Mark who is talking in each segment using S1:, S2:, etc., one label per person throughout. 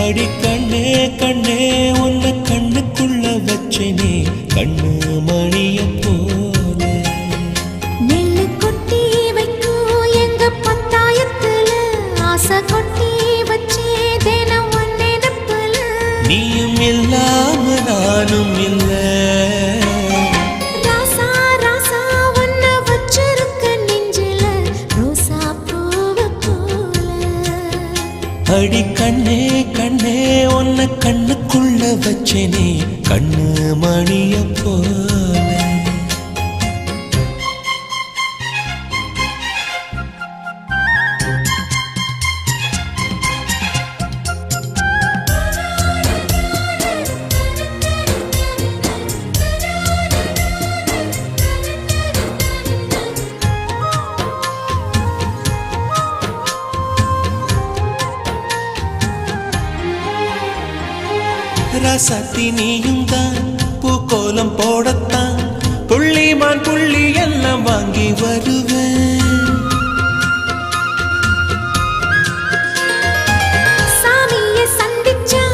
S1: அடி கண்ணே கண்ணே உன்னை கண்ணுக்குள்ள வச்சேனே கண்ணு மணிய போல
S2: நெல்லு கொட்டி வைக்கும் எங்க பத்தாயத்துல ஆசை கொட்டி வச்சே தினம் ஒன்னெனப்புல
S1: நீயும் இல்லாம நானும் இல்ல
S2: ராசா ராசா உன்னை வச்சிருக்க நெஞ்சில ரோசா பூவ போல
S1: அடி கண்ணே கண்ணே உன்னை கண்ணுக்குள்ள வச்சேனே கண்ணு மணிய போல ரசத்தி நீயும் தான் பூக்கோலம் போடத்தான் புள்ளிமான் புள்ளி எல்லாம் வாங்கி வருவேன்
S2: சாமியை சந்திச்சா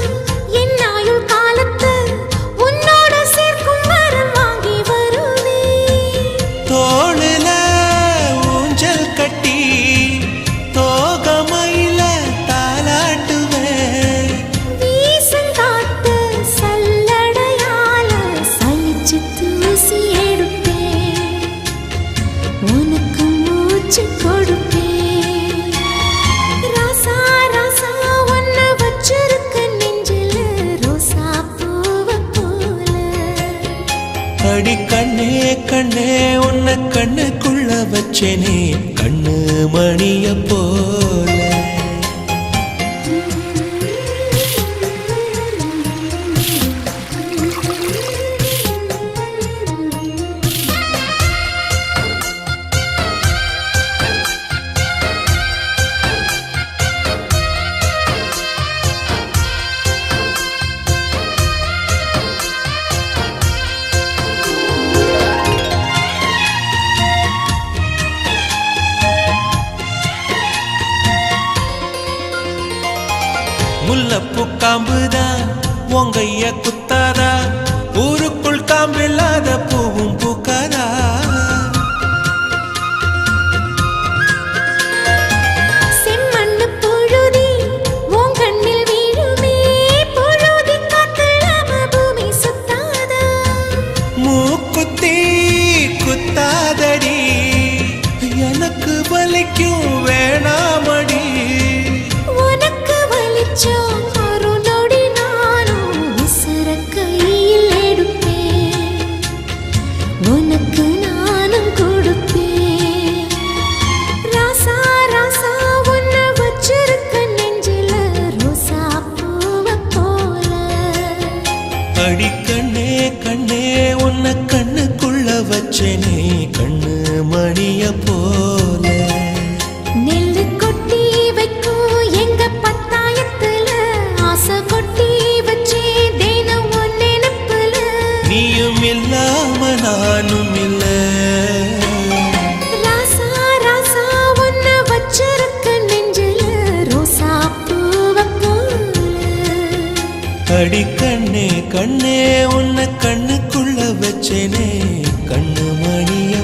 S2: என் ஆயுள் காலத்து உன்னோட சேர்க்கும் வரம் வாங்கி வருவேன்
S1: தோளுல ஊஞ்சல் கட்டி தோகமையில தாலாட்டுவேன்
S2: வீசங்காத்து சல்லடையால சலிச்சு தூசி எடுப்பேன் உனக்கு மூச்சு கொடுப்பேன் ராசா ராசா உன்னை வச்சிருக்க நெஞ்சில ரோசா பூவ போல
S1: அடி கண்ணே கண்ணே உன்னை கண்ணுக்குள்ள வச்சேனே கண்ணு மணிய போல முல்லப்பூ காம்புதான் உங்கைய குத்தாதா ஊருக்குள் காம்பில்லாத பூவும் பூக்காதா
S2: செம்மண்ணு புழுதி உன் கண்ணில் வீழுமே புழுதி காத்தலாம பூமி சுத்தாதா
S1: மூக்குத்தி குத்தாதடி எனக்கு வலிக்கும் வேணாமடி
S2: உனக்கு வலிச்சோம் ஒரு நொடி நானும் உசுர கையில் எடுப்பேன் உனக்கு நானும் கொடுப்பேன் ராசா ராசா உன்னை வச்சிருக்க நெஞ்சில ரோசா பூவ போல
S1: அடி கண்ணே கண்ணே உன்னை கண்ணுக்குள்ள வச்சேனே கண்ணு மணிய போல
S2: நெல்லு கொட்டி வைக்கும் எங்க பத்தாயத்துல ஆசை கொட்டி வச்சே தினம் ஒன்னெனப்புல
S1: நீயும் இல்லாம நானும் இல்ல
S2: ராசா ராசா உன்னை வச்சிருக்க நெஞ்சில ரோசா பூவ போல
S1: அடி கண்ணே கண்ணே உன்னை கண்ணுக்குள்ள வச்சேனே கண்ணு மணிய